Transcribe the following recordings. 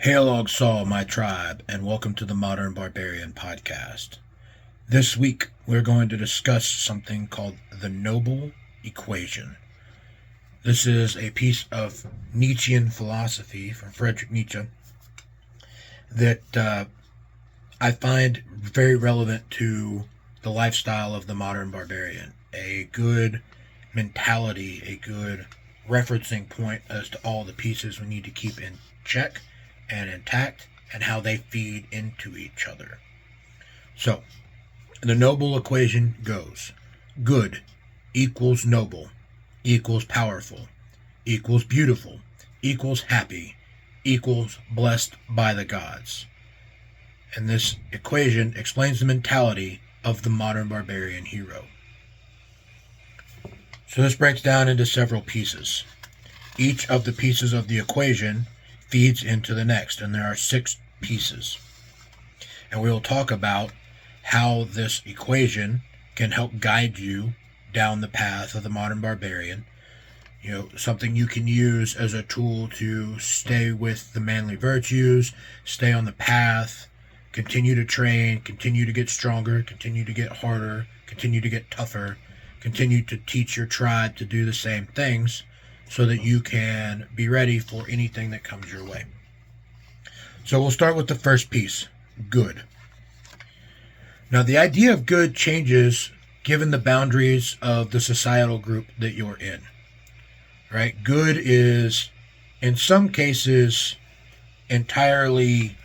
Hail Og Saul, my tribe, and welcome to the Modern Barbarian Podcast. This week, we're going to discuss something called the Noble Equation. This is a piece of Nietzschean philosophy from Friedrich Nietzsche that I find very relevant to the lifestyle of the modern barbarian. A good mentality, a good referencing point as to all the pieces we need to keep in check and intact, and how they feed into each other. So, the noble equation goes: good equals noble, equals powerful, equals beautiful, equals happy, equals blessed by the gods. And this equation explains the mentality of the modern barbarian hero. So this breaks down into several pieces. Each of the pieces of the equation feeds into the next, and there are 6 pieces. And we will talk about how this equation can help guide you down the path of the modern barbarian. Something you can use as a tool to stay with the manly virtues, stay on the path, continue to train, continue to get stronger, continue to get harder, continue to get tougher, continue to teach your tribe to do the same things, so that you can be ready for anything that comes your way. So we'll start with the first piece, good. Now, the idea of good changes given the boundaries of the societal group that you're in. Right? Good is, in some cases, entirely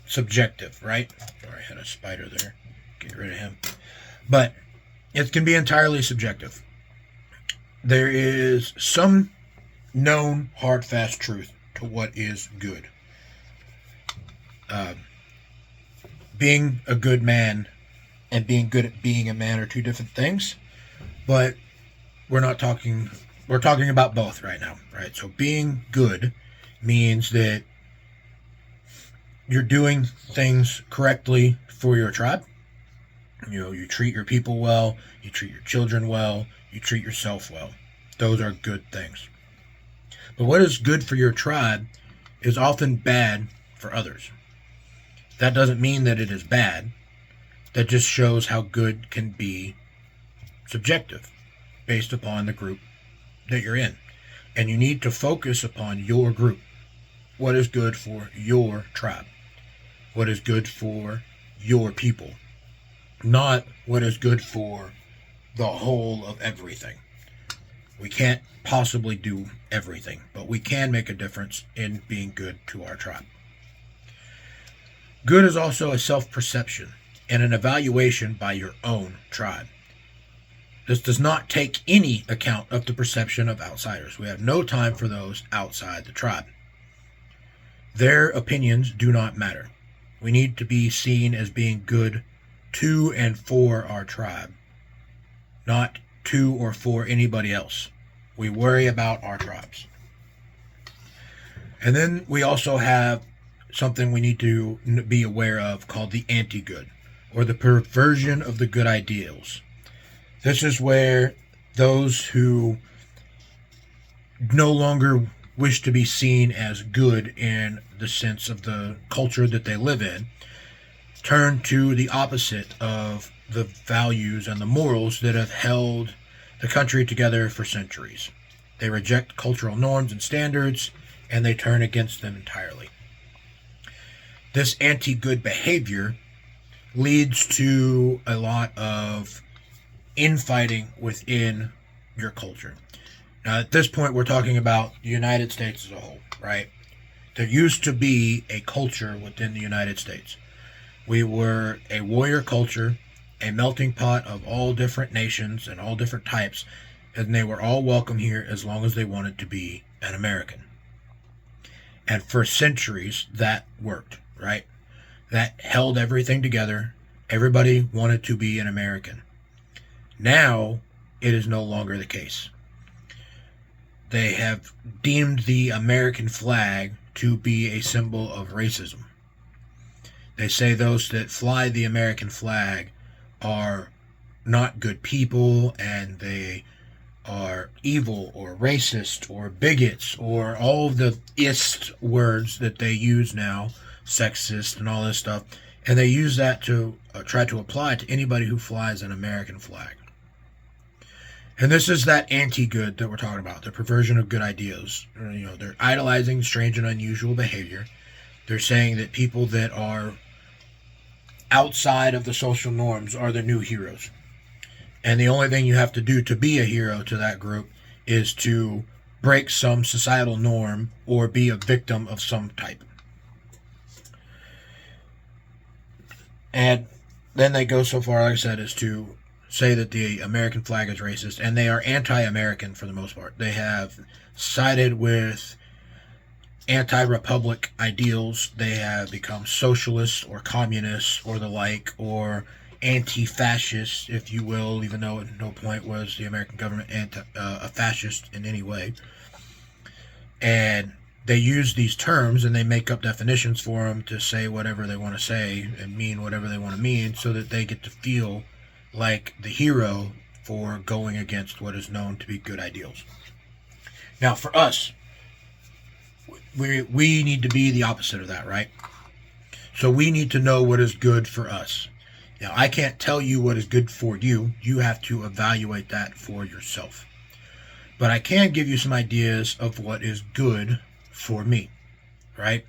subjective, right? Sorry, I had a spider there. Get rid of him. But it can be entirely subjective. There is some known hard, fast truth to what is good. Being a good man and being good at being a man are 2 different things, but we're talking about both right now, right? So being good means that you're doing things correctly for your tribe. You treat your people well, you treat your children well, you treat yourself well. Those are good things. But what is good for your tribe is often bad for others. That doesn't mean that it is bad. That just shows how good can be subjective based upon the group that you're in. And you need to focus upon your group. What is good for your tribe? What is good for your people? Not what is good for the whole of everything. We can't possibly do everything, but we can make a difference in being good to our tribe. Good is also a self-perception and an evaluation by your own tribe. This does not take any account of the perception of outsiders. We have no time for those outside the tribe. Their opinions do not matter. We need to be seen as being good to and for our tribe, not to or for anybody else. We worry about our tribes. And then we also have something we need to be aware of called the anti-good, or the perversion of the good ideals. This is where those who no longer wish to be seen as good in the sense of the culture that they live in turn to the opposite of the values and the morals that have held the country together for centuries. They reject cultural norms and standards, and they turn against them entirely. This anti-good behavior leads to a lot of infighting within your culture. Now, at this point, we're talking about the United States as a whole, right? There used to be a culture within the United States. We were a warrior culture, a melting pot of all different nations and all different types, and they were all welcome here as long as they wanted to be an American. And for centuries, that worked, right? That held everything together. Everybody wanted to be an American. Now, it is no longer the case. They have deemed the American flag to be a symbol of racism. They say those that fly the American flag are not good people, and they are evil or racist or bigots or all of the ist words that they use now, sexist and all this stuff, and they use that to try to apply it to anybody who flies an American flag. And this is that anti-good that we're talking about, the perversion of good ideas. They're idolizing strange and unusual behavior. They're saying that people that are outside of the social norms are the new heroes. And the only thing you have to do to be a hero to that group is to break some societal norm or be a victim of some type. And then they go so far, like I said, as to say that the American flag is racist, and they are anti-American for the most part. They have sided with anti-republic ideals. They have become socialists or communists or the like, or anti-fascist, if you will, even though at no point was the American government a fascist in any way. And they use these terms and they make up definitions for them to say whatever they want to say and mean whatever they want to mean, so that they get to feel like the hero for going against what is known to be good ideals. Now, for us, we need to be the opposite of that, right? So we need to know what is good for us. Now, I can't tell you what is good for you. You have to evaluate that for yourself. But I can give you some ideas of what is good for me, right?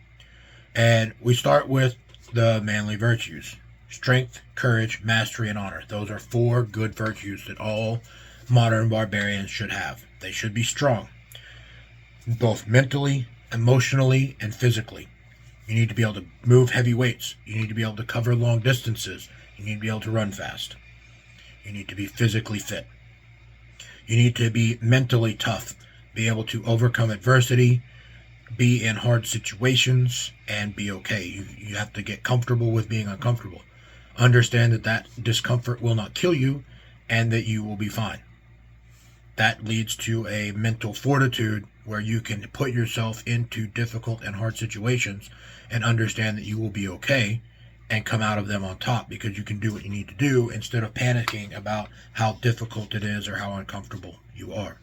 And we start with the manly virtues: strength, courage, mastery, and honor. Those are 4 good virtues that all modern barbarians should have. They should be strong, both mentally, emotionally, and physically. You need to be able to move heavy weights. You need to be able to cover long distances. You need to be able to run fast. You need to be physically fit. You need to be mentally tough, be able to overcome adversity, be in hard situations, and be okay. You have to get comfortable with being uncomfortable. Understand that discomfort will not kill you and that you will be fine. That leads to a mental fortitude where you can put yourself into difficult and hard situations and understand that you will be okay and come out of them on top, because you can do what you need to do instead of panicking about how difficult it is or how uncomfortable you are.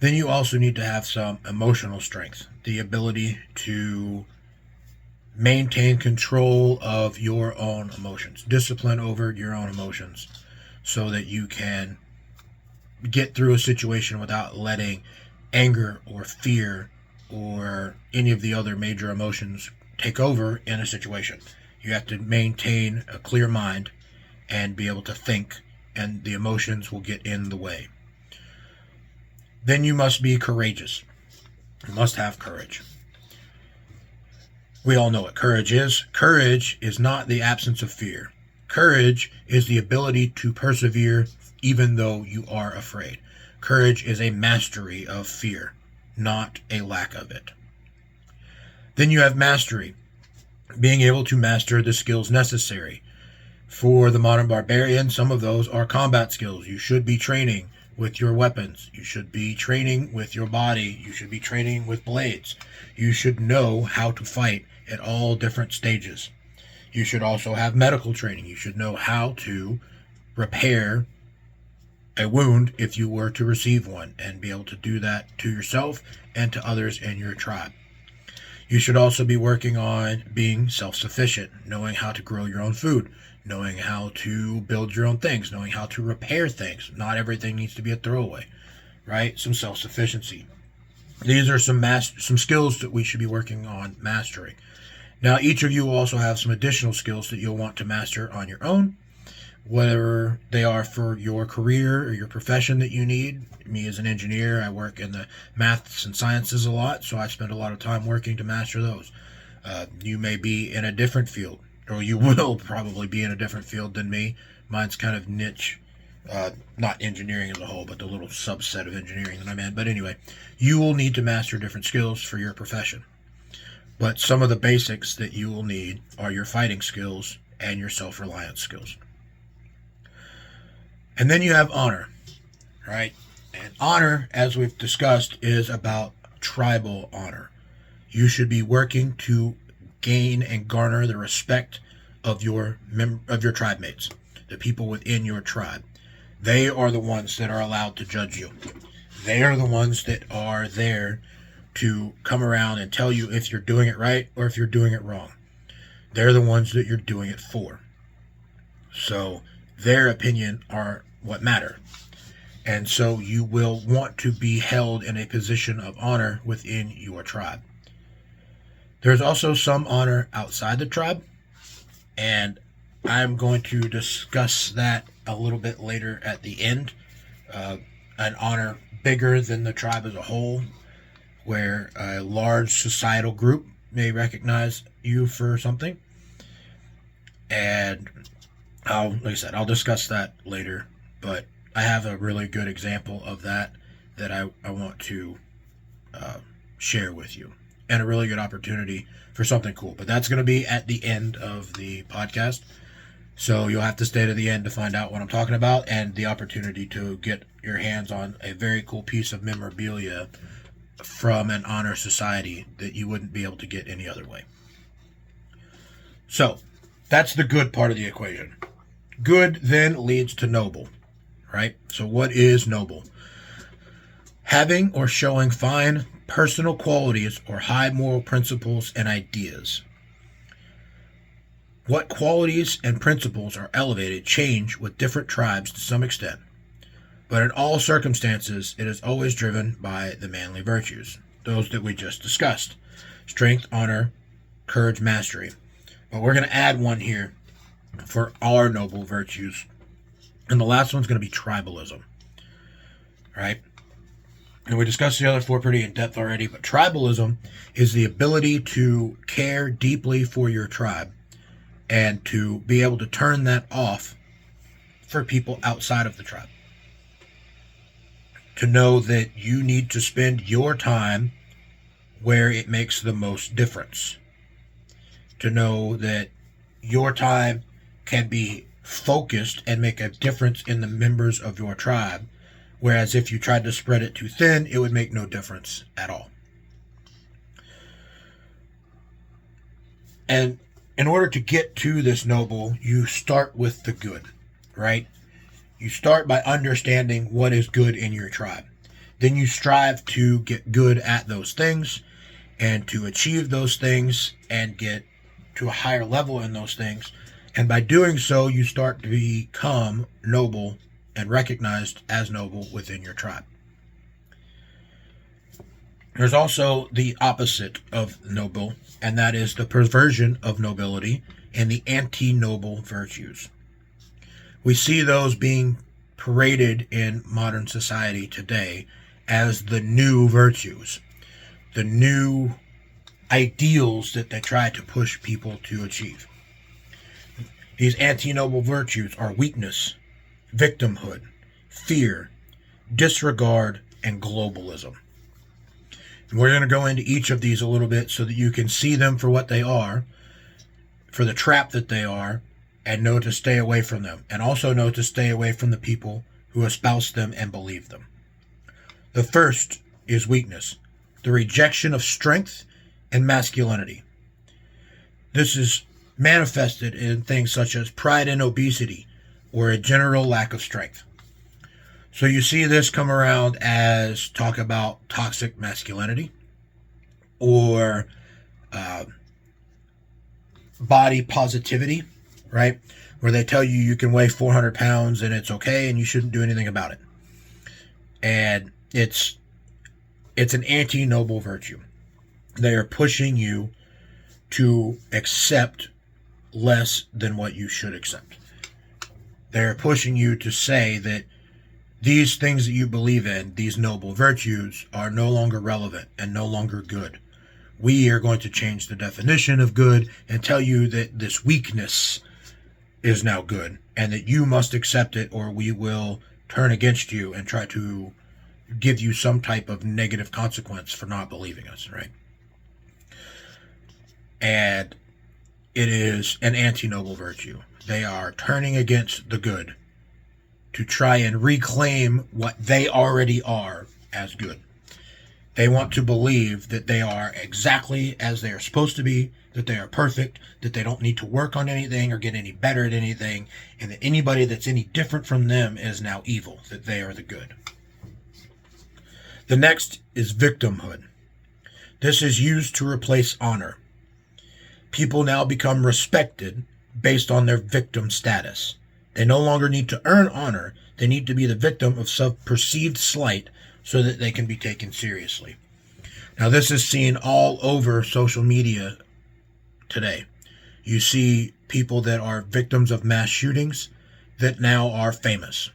Then you also need to have some emotional strength, the ability to maintain control of your own emotions, discipline over your own emotions, so that you can get through a situation without letting anger or fear or any of the other major emotions take over in a situation. You have to maintain a clear mind and be able to think, and the emotions will get in the way. Then you must be courageous. You must have courage. We all know what courage is. Courage is not the absence of fear. Courage is the ability to persevere even though you are afraid. Courage is a mastery of fear, not a lack of it. Then you have mastery, being able to master the skills necessary. For the modern barbarian, some of those are combat skills. You should be training with your weapons. You should be training with your body. You should be training with blades. You should know how to fight at all different stages. You should also have medical training. You should know how to repair a wound if you were to receive one, and be able to do that to yourself and to others in your tribe. You should also be working on being self-sufficient, knowing how to grow your own food, knowing how to build your own things, knowing how to repair things. Not everything needs to be a throwaway, right? Some self-sufficiency. These are some skills that we should be working on mastering. Now, each of you will also have some additional skills that you'll want to master on your own, whether they are for your career or your profession that you need. Me as an engineer, I work in the maths and sciences a lot, so I spend a lot of time working to master those. You may be in a different field, or you will probably be in a different field than me. Mine's kind of niche, not engineering as a whole, but the little subset of engineering that I'm in. But anyway, you will need to master different skills for your profession. But some of the basics that you will need are your fighting skills and your self-reliance skills. And then you have honor, right? And honor, as we've discussed, is about tribal honor. You should be working to gain and garner the respect of your tribe mates, the people within your tribe. They are the ones that are allowed to judge you. They are the ones that are there to come around and tell you if you're doing it right or if you're doing it wrong. They're the ones that you're doing it for. So their opinion are what matter. And so you will want to be held in a position of honor within your tribe. There's also some honor outside the tribe, and I'm going to discuss that a little bit later at the end. An honor bigger than the tribe as a whole, where a large societal group may recognize you for something. And like I said, I'll discuss that later, but I have a really good example of that I want to share with you, and a really good opportunity for something cool. But that's going to be at the end of the podcast. So you'll have to stay to the end to find out what I'm talking about and the opportunity to get your hands on a very cool piece of memorabilia from an honor society that you wouldn't be able to get any other way. So that's the good part of the equation. Good then leads to noble, right? So what is noble? Having or showing fine personal qualities or high moral principles and ideas. What qualities and principles are elevated change with different tribes to some extent, but in all circumstances it is always driven by the manly virtues, those that we just discussed: strength, honor, courage, mastery. But we're going to add one here for our noble virtues, and the last one's going to be tribalism, right? And we discussed the other four pretty in depth already, but tribalism is the ability to care deeply for your tribe and to be able to turn that off for people outside of the tribe. To know that you need to spend your time where it makes the most difference. To know that your time can be focused and make a difference in the members of your tribe, whereas if you tried to spread it too thin, it would make no difference at all. And in order to get to this noble, you start with the good, right? You start by understanding what is good in your tribe. Then you strive to get good at those things and to achieve those things and get to a higher level in those things. And by doing so, you start to become noble and recognized as noble within your tribe. There's also the opposite of noble, and that is the perversion of nobility and the anti-noble virtues. We see those being paraded in modern society today as the new virtues, the new ideals that they try to push people to achieve. These anti-noble virtues are weakness, victimhood, fear, disregard, and globalism. And we're going to go into each of these a little bit so that you can see them for what they are, for the trap that they are, and know to stay away from them. And also know to stay away from the people who espouse them and believe them. The first is weakness, the rejection of strength and masculinity. This is manifested in things such as pride and obesity, or a general lack of strength. So you see this come around as talk about toxic masculinity, or body positivity, right? Where they tell you you can weigh 400 pounds and it's okay and you shouldn't do anything about it. And it's an anti-noble virtue. They are pushing you to accept less than what you should accept. They're pushing you to say that these things that you believe in, these noble virtues, are no longer relevant and no longer good. We are going to change the definition of good and tell you that this weakness is now good and that you must accept it, or we will turn against you and try to give you some type of negative consequence for not believing us, right? And it is an anti-noble virtue. They are turning against the good to try and reclaim what they already are as good. They want to believe that they are exactly as they are supposed to be, that they are perfect, that they don't need to work on anything or get any better at anything, and that anybody that's any different from them is now evil, that they are the good. The next is victimhood. This is used to replace honor. People now become respected based on their victim status. They no longer need to earn honor. They need to be the victim of some perceived slight so that they can be taken seriously. Now, this is seen all over social media today. You see people that are victims of mass shootings that now are famous.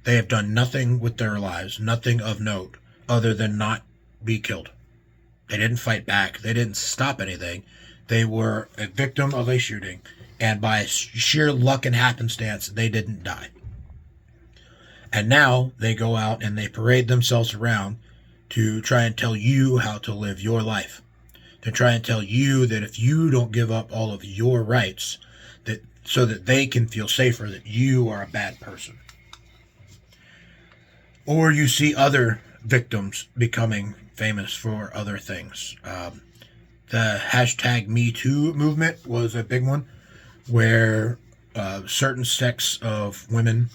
They have done nothing with their lives, nothing of note, other than not be killed. They didn't fight back. They didn't stop anything. They were a victim of a shooting, and by sheer luck and happenstance, they didn't die. And now they go out and they parade themselves around to try and tell you how to live your life. To try and tell you that if you don't give up all of your rights, that so that they can feel safer, that you are a bad person. Or you see other victims becoming famous for other things. The hashtag Me Too movement was a big one, where certain sects of women,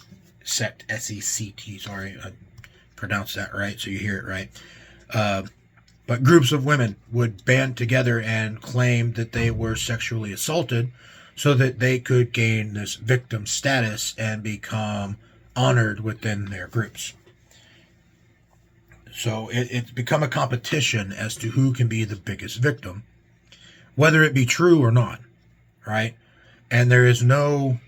S-E-C-T, sorry, I pronounced that right, so you hear it right. But groups of women would band together and claim that they were sexually assaulted so that they could gain this victim status and become honored within their groups. So it's become a competition as to who can be the biggest victim, whether it be true or not, right? And there is no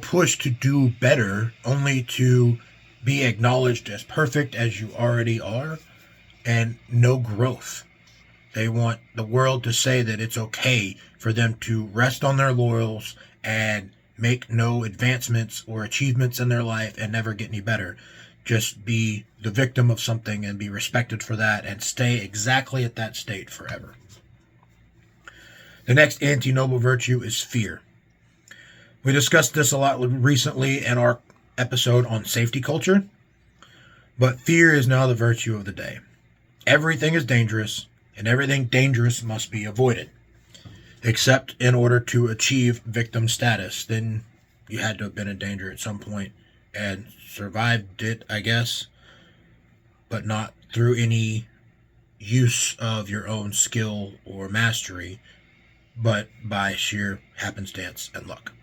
push to do better, only to be acknowledged as perfect as you already are, and no growth. They want the world to say that it's okay for them to rest on their laurels and make no advancements or achievements in their life and never get any better. Just be the victim of something and be respected for that and stay exactly at that state forever. The next anti-noble virtue is fear. We discussed this a lot recently in our episode on safety culture, but fear is now the virtue of the day. Everything is dangerous, and everything dangerous must be avoided, except in order to achieve victim status. Then you had to have been in danger at some point and survived it, I guess, but not through any use of your own skill or mastery, but by sheer happenstance and luck.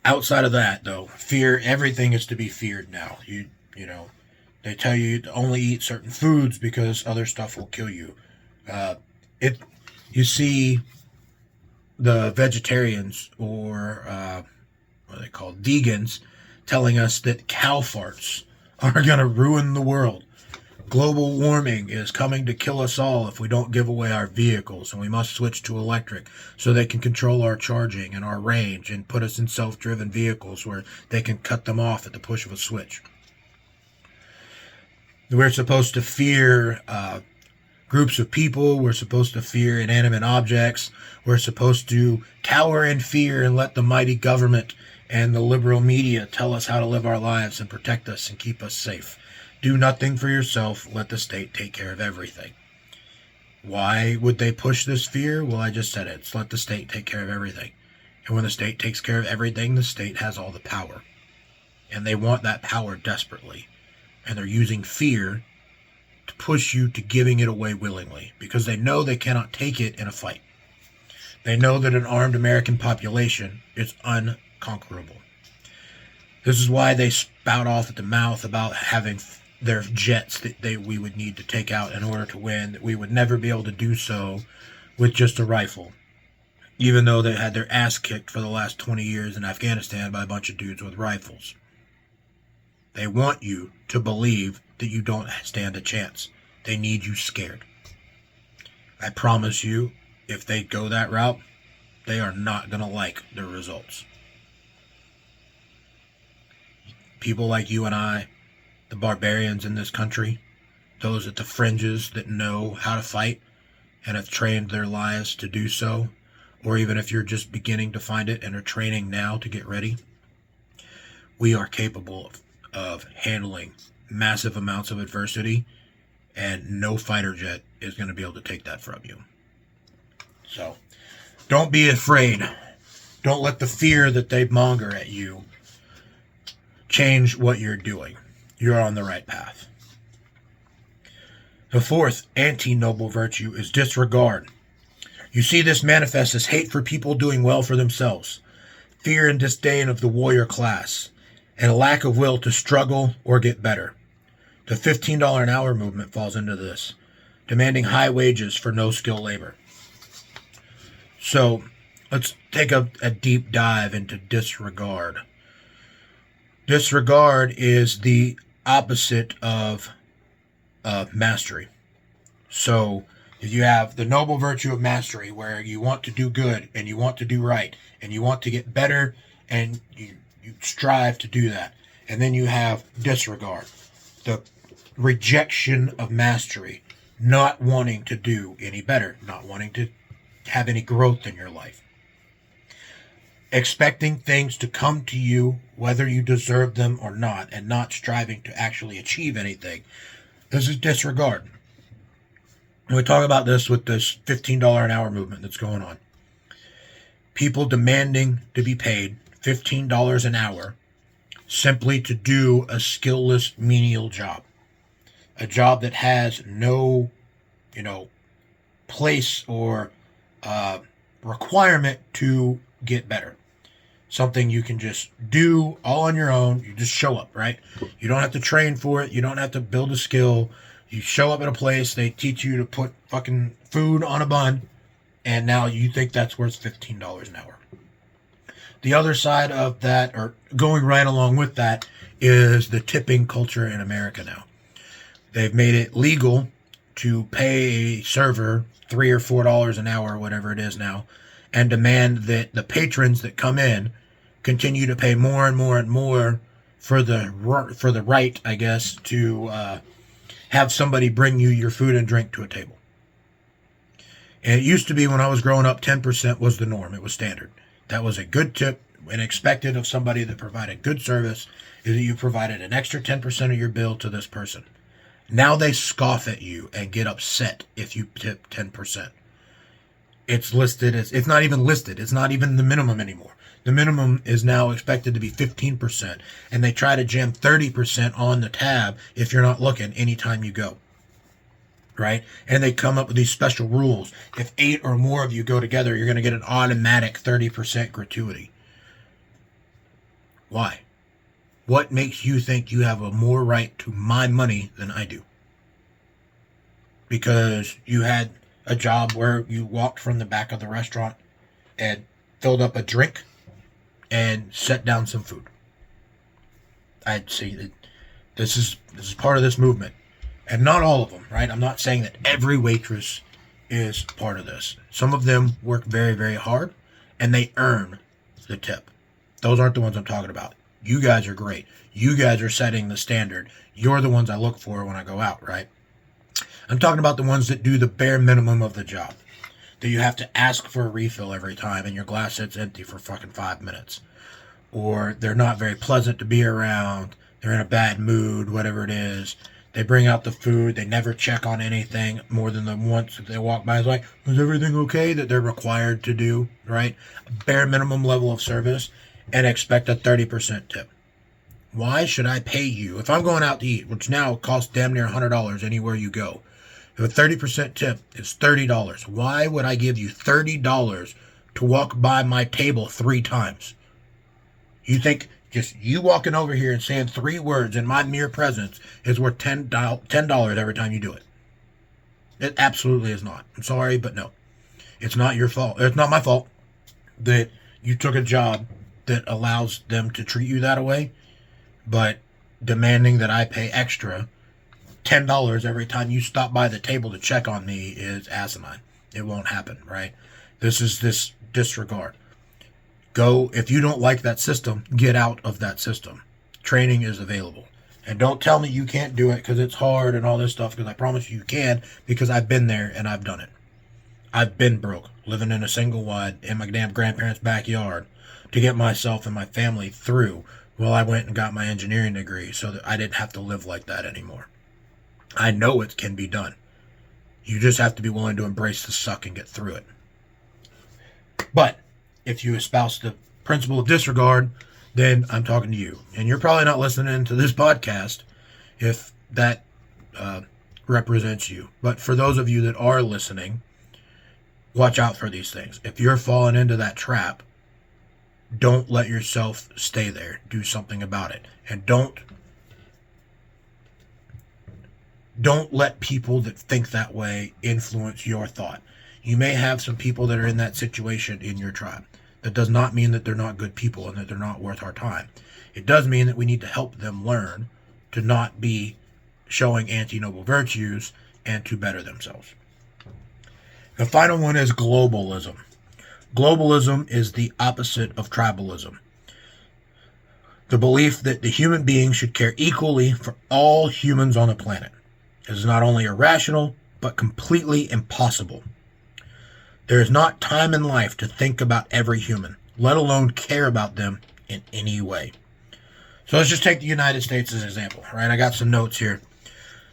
Outside of that, though, fear, everything is to be feared now. You know, they tell you to only eat certain foods because other stuff will kill you. You see the vegetarians or what are they called, vegans, telling us that cow farts are going to ruin the world. Global warming is coming to kill us all if we don't give away our vehicles, and we must switch to electric so they can control our charging and our range and put us in self-driven vehicles where they can cut them off at the push of a switch. We're supposed to fear groups of people. We're supposed to fear inanimate objects. We're supposed to cower in fear and let the mighty government and the liberal media tell us how to live our lives and protect us and keep us safe. Do nothing for yourself. Let the state take care of everything. Why would they push this fear? Well, I just said it. It's let the state take care of everything. And when the state takes care of everything, the state has all the power. And they want that power desperately. And they're using fear to push you to giving it away willingly, because they know they cannot take it in a fight. They know that an armed American population is unconquerable. This is why they spout off at the mouth about having their jets that we would need to take out in order to win, that we would never be able to do so with just a rifle, even though they had their ass kicked for the last 20 years in Afghanistan by a bunch of dudes with rifles. They want you to believe that you don't stand a chance. They need you scared. I promise you, if they go that route, they are not going to like the results. People like you and I, the barbarians in this country, those at the fringes that know how to fight and have trained their lives to do so, or even if you're just beginning to find it and are training now to get ready, we are capable of handling massive amounts of adversity, and no fighter jet is going to be able to take that from you. So, don't be afraid. Don't let the fear that they monger at you change what you're doing. You're on the right path. The fourth anti-noble virtue is disregard. You see this manifest as hate for people doing well for themselves, fear and disdain of the warrior class, and a lack of will to struggle or get better. The $15 an hour movement falls into this, demanding high wages for no-skill labor. So, let's take a deep dive into disregard. Disregard is the opposite of mastery. So, if you have the noble virtue of mastery, where you want to do good and you want to do right and you want to get better and you strive to do that. And then you have disregard, the rejection of mastery, not wanting to do any better, not wanting to have any growth in your life. Expecting things to come to you whether you deserve them or not, and not striving to actually achieve anything. This is disregard. And we talk about this with this $15 an hour movement that's going on. People demanding to be paid $15 an hour simply to do a skillless, menial job. A job that has no, place or requirement to get better. Something you can just do all on your own. You just show up, right? You don't have to train for it. You don't have to build a skill. You show up at a place, they teach you to put fucking food on a bun, and now you think that's worth $15 an hour. The other side of that, or going right along with that, is the tipping culture in America now. They've made it legal to pay a server $3 or $4 an hour, whatever it is now, and demand that the patrons that come in continue to pay more and more and more for the right, I guess, to have somebody bring you your food and drink to a table. And it used to be, when I was growing up, 10% was the norm. It was standard. That was a good tip and expected of somebody that provided good service, is that you provided an extra 10% of your bill to this person. Now they scoff at you and get upset if you tip 10%. It's listed as, it's not even listed. It's not even the minimum anymore. The minimum is now expected to be 15%, and they try to jam 30% on the tab if you're not looking anytime you go. Right? And they come up with these special rules. If 8 or more of you go together, you're going to get an automatic 30% gratuity. Why? What makes you think you have a more right to my money than I do? Because you had a job where you walked from the back of the restaurant and filled up a drink and set down some food. I'd say that this is part of this movement. And not all of them, right? I'm not saying that every waitress is part of this. Some of them work very, very hard, and they earn the tip. Those aren't the ones I'm talking about. You guys are great. You guys are setting the standard. You're the ones I look for when I go out, right? I'm talking about the ones that do the bare minimum of the job. That you have to ask for a refill every time, and your glass sits empty for fucking 5 minutes. Or they're not very pleasant to be around. They're in a bad mood, whatever it is. They bring out the food. They never check on anything more than the once that they walk by. It's like, is everything okay? That they're required to do, right? A bare minimum level of service, and expect a 30% tip. Why should I pay you? If I'm going out to eat, which now costs damn near $100 anywhere you go, if a 30% tip is $30, why would I give you $30 to walk by my table 3 times? You think just you walking over here and saying 3 words in my mere presence is worth $10 every time you do it? It absolutely is not. I'm sorry, but no. It's not your fault. It's not my fault that you took a job that allows them to treat you that way, but demanding that I pay extra $10 every time you stop by the table to check on me is asinine. It won't happen, right? This is this disregard. Go, if you don't like that system, get out of that system. Training is available. And don't tell me you can't do it because it's hard and all this stuff, because I promise you can, because I've been there and I've done it. I've been broke, living in a single wide in my damn grandparents' backyard to get myself and my family through Well, I went and got my engineering degree so that I didn't have to live like that anymore. I know it can be done. You just have to be willing to embrace the suck and get through it. But if you espouse the principle of disregard, then I'm talking to you. And you're probably not listening to this podcast if that represents you. But for those of you that are listening, watch out for these things. If you're falling into that trap, don't let yourself stay there. Do something about it. And don't let people that think that way influence your thought. You may have some people that are in that situation in your tribe. That does not mean that they're not good people and that they're not worth our time. It does mean that we need to help them learn to not be showing anti-noble virtues and to better themselves. The final one is globalism. Globalism is the opposite of tribalism. The belief that the human being should care equally for all humans on the planet. It is not only irrational, but completely impossible. There is not time in life to think about every human, let alone care about them in any way. So let's just take the United States as an example, right? I got some notes here.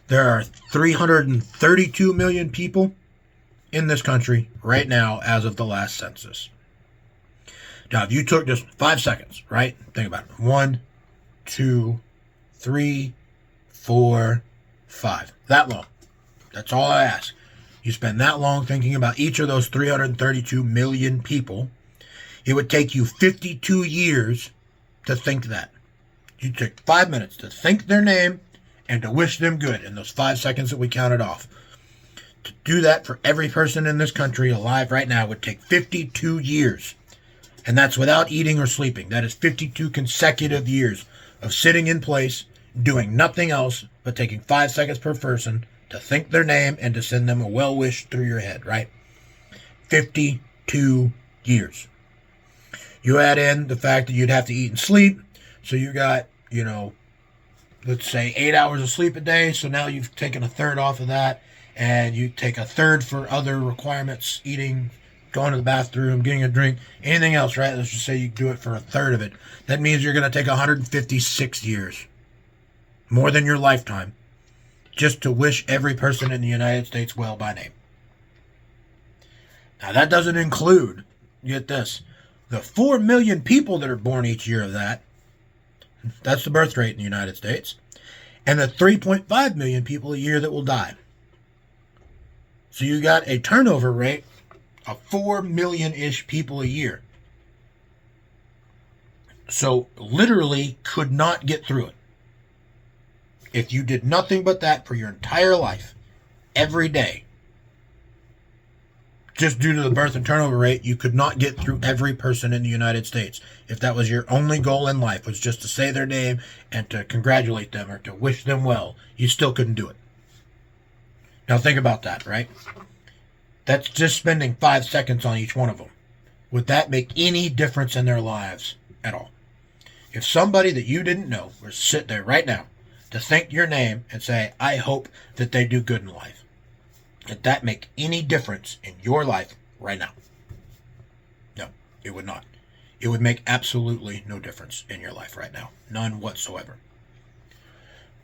There are 332 million people in this country right now as of the last census. Now, if you took just 5 seconds, right? Think about it. 1, 2, 3, 4, 5. That long. That's all I ask. You spend that long thinking about each of those 332 million people. It would take you 52 years to think that. You took 5 minutes to think their name and to wish them good in those 5 seconds that we counted off. To do that for every person in this country alive right now would take 52 years. And that's without eating or sleeping. That is 52 consecutive years of sitting in place, doing nothing else but taking 5 seconds per person to think their name and to send them a well wish through your head, right? 52 years. You add in the fact that you'd have to eat and sleep. So you got, let's say 8 hours of sleep a day. So now you've taken a third off of that. And you take a third for other requirements, eating, going to the bathroom, getting a drink, anything else, right? Let's just say you do it for a third of it. That means you're going to take 156 years. More than your lifetime. Just to wish every person in the United States well by name. Now that doesn't include, get this, the 4 million people that are born each year of that. That's the birth rate in the United States. And the 3.5 million people a year that will die. So you got a turnover rate of 4 million-ish people a year. So literally could not get through it. If you did nothing but that for your entire life, every day, just due to the birth and turnover rate, you could not get through every person in the United States. If that was your only goal in life, was just to say their name and to congratulate them or to wish them well, you still couldn't do it. Now think about that, right? That's just spending 5 seconds on each one of them. Would that make any difference in their lives at all? If somebody that you didn't know were to sit there right now to think your name and say, I hope that they do good in life, did that make any difference in your life right now? No, it would not. It would make absolutely no difference in your life right now. None whatsoever.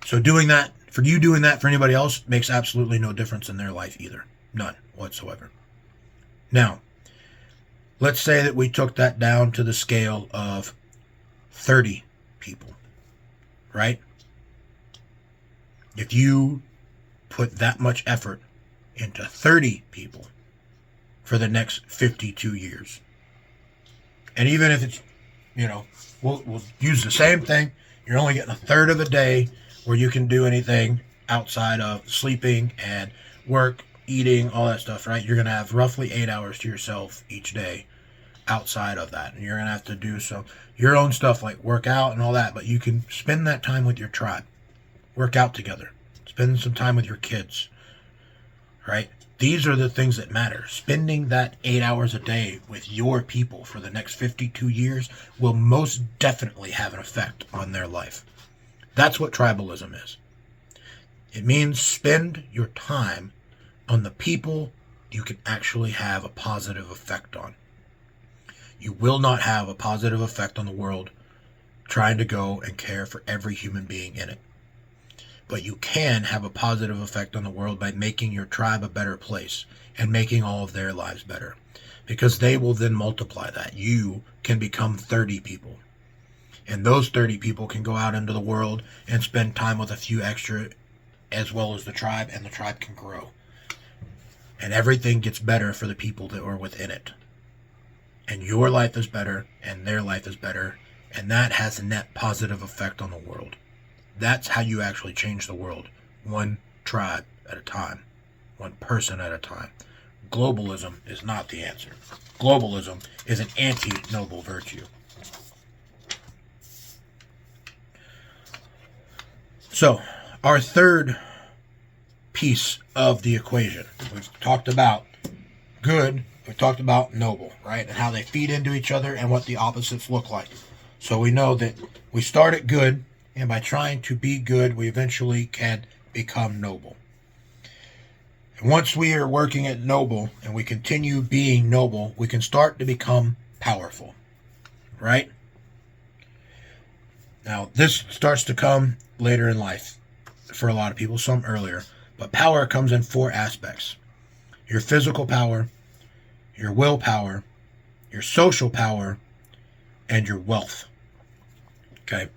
So doing that for anybody else makes absolutely no difference in their life either. None whatsoever. Now, let's say that we took that down to the scale of 30 people, right? If you put that much effort into 30 people for the next 52 years, and even if it's, we'll use the same thing, you're only getting a third of a day where you can do anything outside of sleeping and work, eating, all that stuff, right? You're going to have roughly 8 hours to yourself each day outside of that. And you're going to have to do your own stuff like work out and all that, but you can spend that time with your tribe. Work out together. Spend some time with your kids, right? These are the things that matter. Spending that 8 hours a day with your people for the next 52 years will most definitely have an effect on their life. That's what tribalism is. It means spend your time on the people you can actually have a positive effect on. You will not have a positive effect on the world trying to go and care for every human being in it. But you can have a positive effect on the world by making your tribe a better place and making all of their lives better, because they will then multiply that. You can become 30 people, and those 30 people can go out into the world and spend time with a few extra as well as the tribe, and the tribe can grow. And everything gets better for the people that are within it. And your life is better, and their life is better, and that has a net positive effect on the world. That's how you actually change the world. One tribe at a time. One person at a time. Globalism is not the answer. Globalism is an anti-noble virtue. So, our third piece of the equation. We've talked about good, we've talked about noble, right? And how they feed into each other and what the opposites look like. So we know that we start at good, and by trying to be good, we eventually can become noble. And once we are working at noble and we continue being noble, we can start to become powerful, right? Now, this starts to come later in life for a lot of people, some earlier. But power comes in 4 aspects. Your physical power, your willpower, your social power, and your wealth. Okay.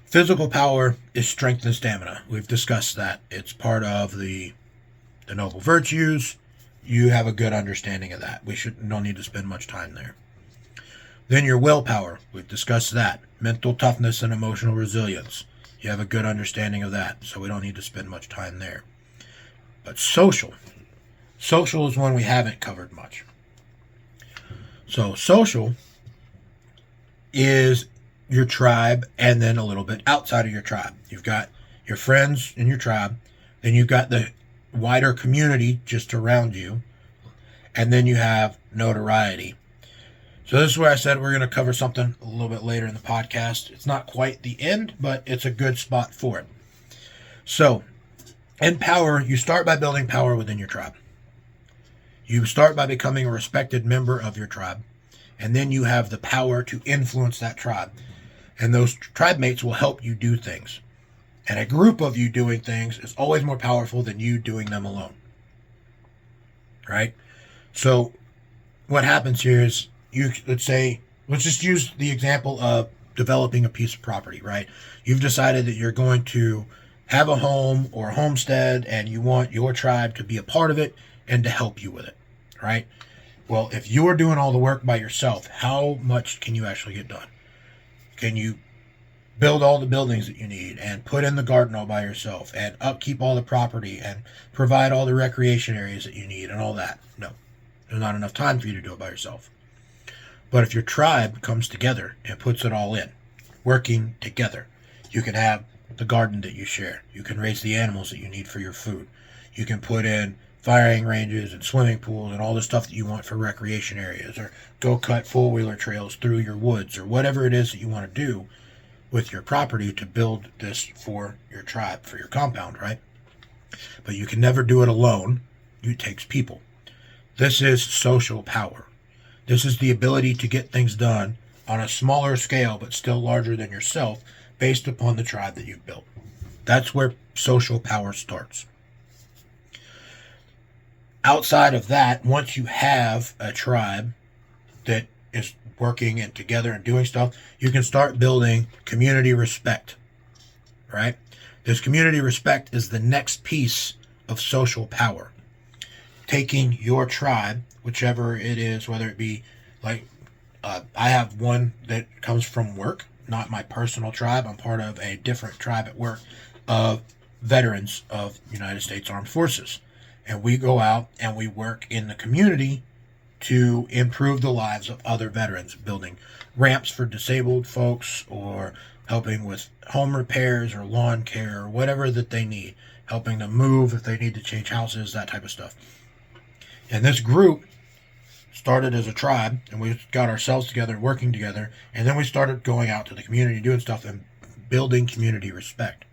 Physical power is strength and stamina. We've discussed that. It's part of the noble virtues. You have a good understanding of that. We don't need to spend much time there. Then your willpower. We've discussed that. Mental toughness and emotional resilience. You have a good understanding of that, so we don't need to spend much time there. But social. Social is one we haven't covered much. So social is your tribe, and then a little bit outside of your tribe. You've got your friends in your tribe, then you've got the wider community just around you, and then you have notoriety. So this is where I said we're going to cover something a little bit later in the podcast. It's not quite the end, but it's a good spot for it. So, in power, you start by building power within your tribe. You start by becoming a respected member of your tribe, and then you have the power to influence that tribe. And those tribe mates will help you do things. And a group of you doing things is always more powerful than you doing them alone. Right? So, what happens here is, let's just use the example of developing a piece of property, right? You've decided that you're going to have a home or a homestead, and you want your tribe to be a part of it and to help you with it, right? Well, if you're doing all the work by yourself, how much can you actually get done? Can you build all the buildings that you need and put in the garden all by yourself and upkeep all the property and provide all the recreation areas that you need and all that? No, there's not enough time for you to do it by yourself. But if your tribe comes together and puts it all in, working together, you can have the garden that you share. You can raise the animals that you need for your food. You can put in firing ranges and swimming pools and all the stuff that you want for recreation areas, or go cut four-wheeler trails through your woods, or whatever it is that you want to do with your property to build this for your tribe, for your compound, right? But you can never do it alone. It takes people. This is social power. This is the ability to get things done on a smaller scale, but still larger than yourself, based upon the tribe that you've built. That's where social power starts. Outside of that, once you have a tribe that is working and together and doing stuff, you can start building community respect, right? This community respect is the next piece of social power. Taking your tribe, whichever it is, whether it be like, I have one that comes from work, not my personal tribe. I'm part of a different tribe at work of veterans of United States Armed Forces. And we go out and we work in the community to improve the lives of other veterans, building ramps for disabled folks, or helping with home repairs or lawn care or whatever that they need, helping them move if they need to change houses, that type of stuff. And this group started as a tribe, and we got ourselves together and working together, and then we started going out to the community, doing stuff and building community respect.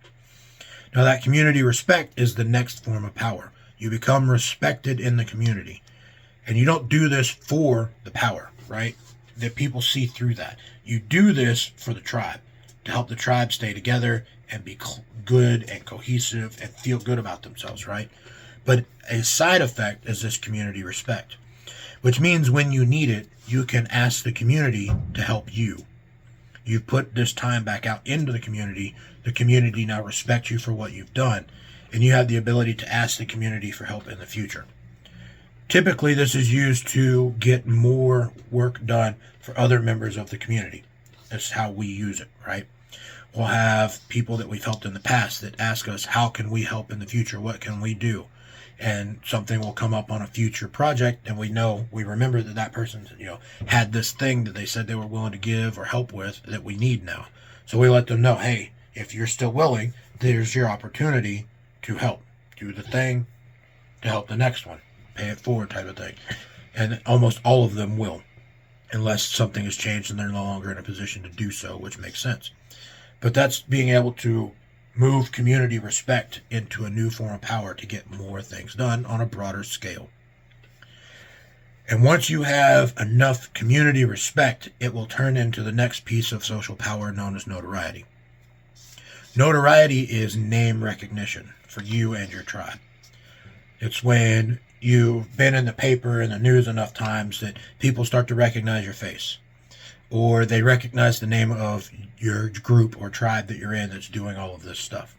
Now that community respect is the next form of power. You become respected in the community. And you don't do this for the power, right? that people see through that. You do this for the tribe, to help the tribe stay together and be good and cohesive and feel good about themselves, right? But a side effect is this community respect, which means when you need it, you can ask the community to help you. You've put this time back out into the community. The community now respects you for what you've done, and you have the ability to ask the community for help in the future. Typically, this is used to get more work done for other members of the community. That's how we use it, right? We'll have people that we've helped in the past that ask us, how can we help in the future? What can we do? And something will come up on a future project, and we remember that person, had this thing that they said they were willing to give or help with that we need now. So we let them know, hey, if you're still willing, there's your opportunity to help. Do the thing to help the next one. Pay it forward type of thing. And almost all of them will, unless something has changed and they're no longer in a position to do so, which makes sense. But that's being able to move community respect into a new form of power to get more things done on a broader scale. And once you have enough community respect, it will turn into the next piece of social power known as notoriety. Notoriety is name recognition for you and your tribe. It's when you've been in the paper and the news enough times that people start to recognize your face, or they recognize the name of your group or tribe that you're in that's doing all of this stuff.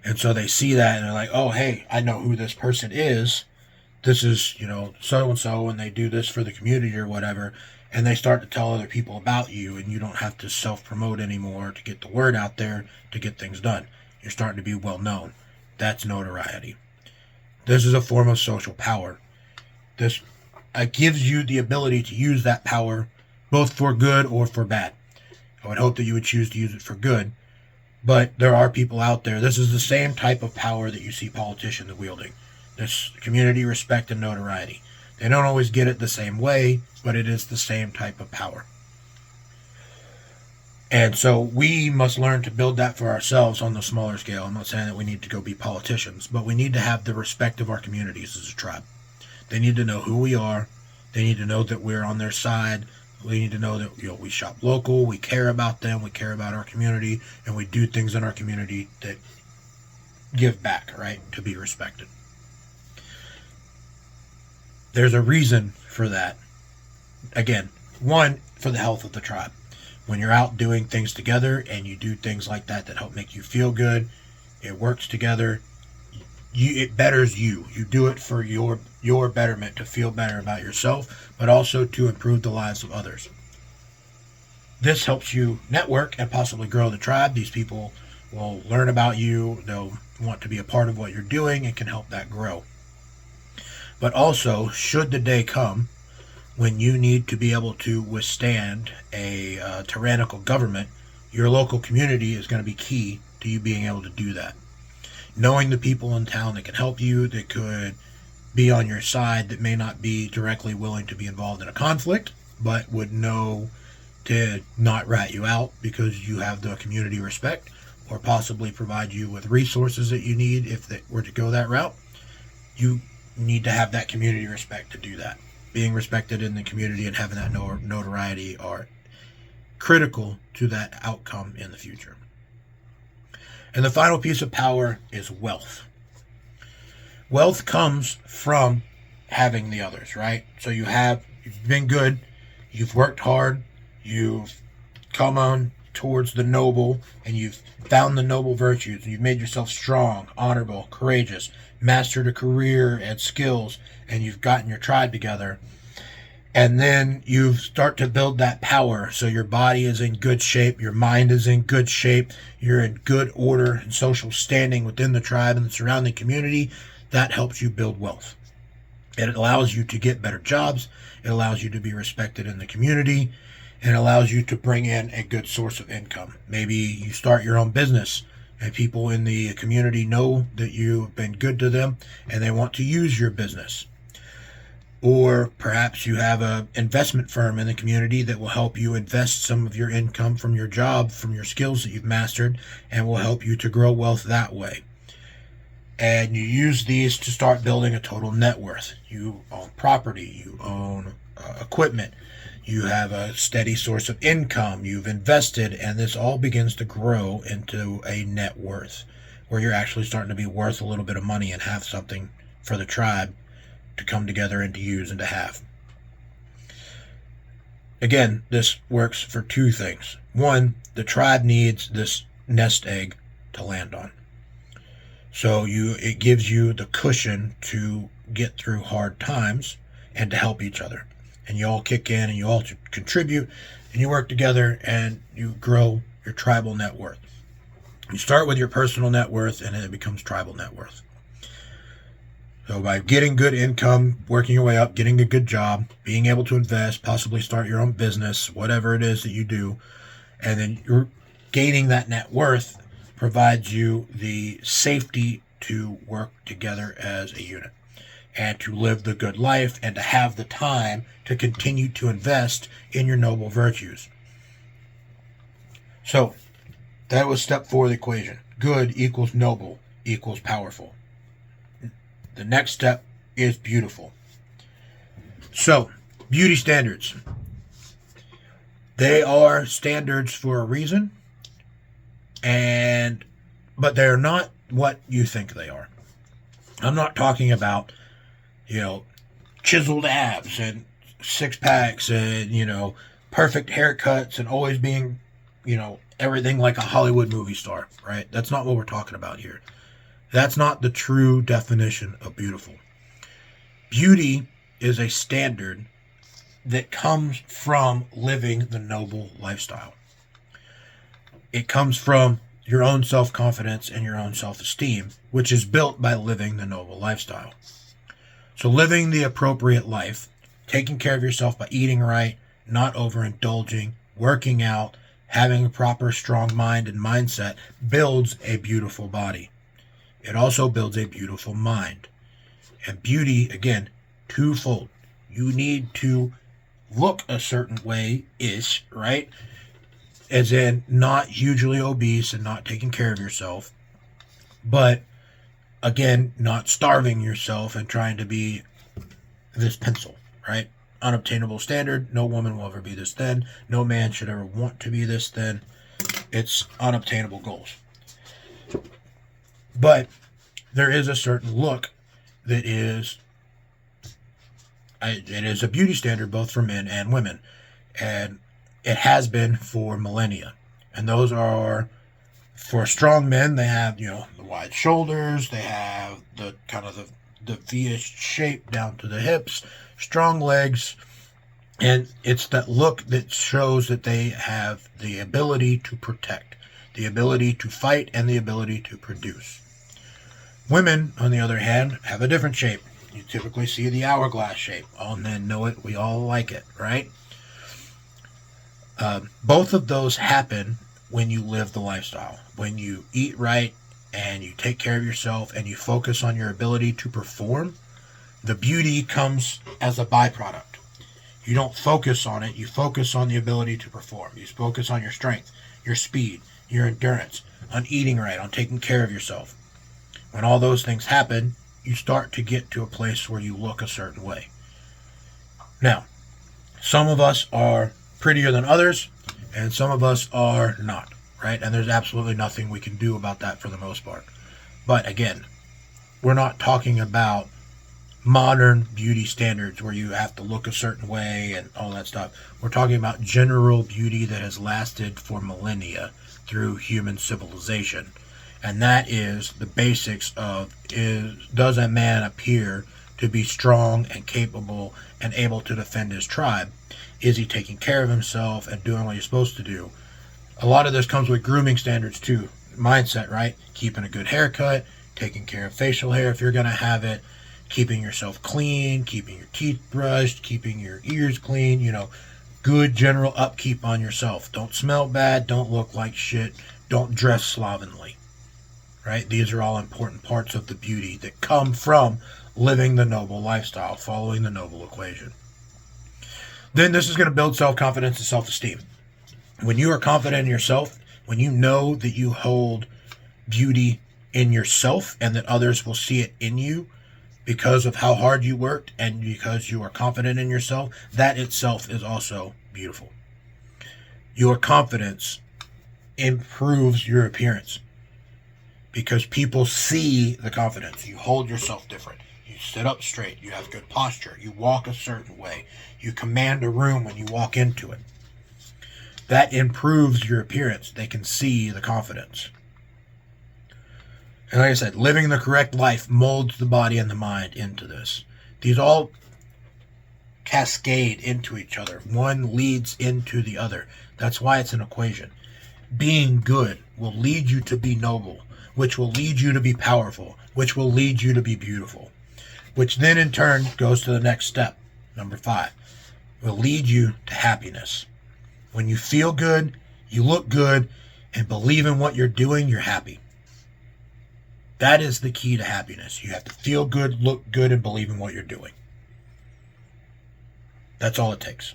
And so they see that and they're like, oh, hey, I know who this person is. This is, so-and-so, and they do this for the community or whatever. And they start to tell other people about you, and you don't have to self-promote anymore to get the word out there to get things done. You're starting to be well known. That's notoriety. This is a form of social power. This gives you the ability to use that power both for good or for bad. I would hope that you would choose to use it for good, but there are people out there. This is the same type of power that you see politicians wielding. This community respect and notoriety. They don't always get it the same way, but it is the same type of power. And so we must learn to build that for ourselves on the smaller scale. I'm not saying that we need to go be politicians, but we need to have the respect of our communities as a tribe. They need to know who we are. They need to know that we're on their side. We need to know that we shop local, we care about them, we care about our community, and we do things in our community that give back, right, to be respected. There's a reason for that. Again, one, for the health of the tribe. When you're out doing things together and you do things like that help make you feel good, it works together, it betters you. You do it for your betterment, to feel better about yourself, but also to improve the lives of others. This helps you network and possibly grow the tribe. These people will learn about you. They'll want to be a part of what you're doing and can help that grow. But also, should the day come when you need to be able to withstand a tyrannical government, your local community is going to be key to you being able to do that. Knowing the people in town that can help you, that could be on your side, that may not be directly willing to be involved in a conflict, but would know to not rat you out because you have the community respect, or possibly provide you with resources that you need if they were to go that route. You need to have that community respect to do that. Being respected in the community and having that notoriety are critical to that outcome in the future. And the final piece of power is wealth. Wealth comes from having the others, right? So you've been good, you've worked hard, you've come on towards the noble, and you've found the noble virtues, and you've made yourself strong, honorable, courageous, mastered a career and skills, and you've gotten your tribe together. And then you start to build that power. So your body is in good shape. Your mind is in good shape. You're in good order and social standing within the tribe and the surrounding community. That helps you build wealth. It allows you to get better jobs. It allows you to be respected in the community. And it allows you to bring in a good source of income. Maybe you start your own business and people in the community know that you've been good to them and they want to use your business. Or perhaps you have an investment firm in the community that will help you invest some of your income from your job, from your skills that you've mastered, and will help you to grow wealth that way. And you use these to start building a total net worth. You own property, you own equipment, You have a steady source of income. You've invested, and this all begins to grow into a net worth, where you're actually starting to be worth a little bit of money and have something for the tribe to come together and to use and to have. Again, this works for two things. One, the tribe needs this nest egg to land on. So it gives you the cushion to get through hard times and to help each other. And you all kick in and you all contribute and you work together and you grow your tribal net worth. You start with your personal net worth and then it becomes tribal net worth. So by getting good income, working your way up, getting a good job, being able to invest, possibly start your own business, whatever it is that you do, and then you're gaining that net worth provides you the safety to work together as a unit and to live the good life and to have the time to continue to invest in your noble virtues. So that was step 4 of the equation. Good equals noble equals powerful. The next step is beautiful. So, beauty standards. They are standards for a reason, but they're not what you think they are. I'm not talking about, chiseled abs and six packs and, perfect haircuts and always being, everything like a Hollywood movie star, right? That's not what we're talking about here. That's not the true definition of beautiful. Beauty is a standard that comes from living the noble lifestyle. It comes from your own self-confidence and your own self-esteem, which is built by living the noble lifestyle. So living the appropriate life, taking care of yourself by eating right, not overindulging, working out, having a proper strong mind and mindset builds a beautiful body. It also builds a beautiful mind. And beauty, again, twofold. You need to look a certain way-ish, right? As in not hugely obese and not taking care of yourself. But, again, not starving yourself and trying to be this pencil, right? Unobtainable standard. No woman will ever be this thin. No man should ever want to be this thin. It's unobtainable goals. But there is a certain look that is it is a beauty standard both for men and women. And it has been for millennia. And those are, for strong men, they have, the wide shoulders, they have the kind of the V-ish shape down to the hips, strong legs, and it's that look that shows that they have the ability to protect, the ability to fight, and the ability to produce. Women, on the other hand, have a different shape. You typically see the hourglass shape. All men know it. We all like it, right? Both of those happen when you live the lifestyle. When you eat right and you take care of yourself and you focus on your ability to perform, the beauty comes as a byproduct. You don't focus on it. You focus on the ability to perform. You focus on your strength, your speed, your endurance, on eating right, on taking care of yourself. When all those things happen, you start to get to a place where you look a certain way. Now, some of us are prettier than others, and some of us are not, right? And there's absolutely nothing we can do about that for the most part. But again, we're not talking about modern beauty standards where you have to look a certain way and all that stuff. We're talking about general beauty that has lasted for millennia through human civilization. And that is the basics of, does a man appear to be strong and capable and able to defend his tribe? Is he taking care of himself and doing what he's supposed to do? A lot of this comes with grooming standards too. Mindset, right? Keeping a good haircut, taking care of facial hair if you're going to have it, keeping yourself clean, keeping your teeth brushed, keeping your ears clean, good general upkeep on yourself. Don't smell bad, don't look like shit, don't dress slovenly. Right? These are all important parts of the beauty that come from living the noble lifestyle, following the noble equation. Then this is going to build self-confidence and self-esteem. When you are confident in yourself, when you know that you hold beauty in yourself and that others will see it in you, because of how hard you worked and because you are confident in yourself, that itself is also beautiful. Your confidence improves your appearance because people see the confidence. You hold yourself different. You sit up straight. You have good posture. You walk a certain way. You command a room when you walk into it. That improves your appearance. They can see the confidence. And like I said, living the correct life molds the body and the mind into this. These all cascade into each other. One leads into the other. That's why it's an equation. Being good will lead you to be noble, which will lead you to be powerful, which will lead you to be beautiful, which then in turn goes to the next step, number 5, will lead you to happiness. When you feel good, you look good, and believe in what you're doing, you're happy. That is the key to happiness. You have to feel good, look good, and believe in what you're doing. That's all it takes.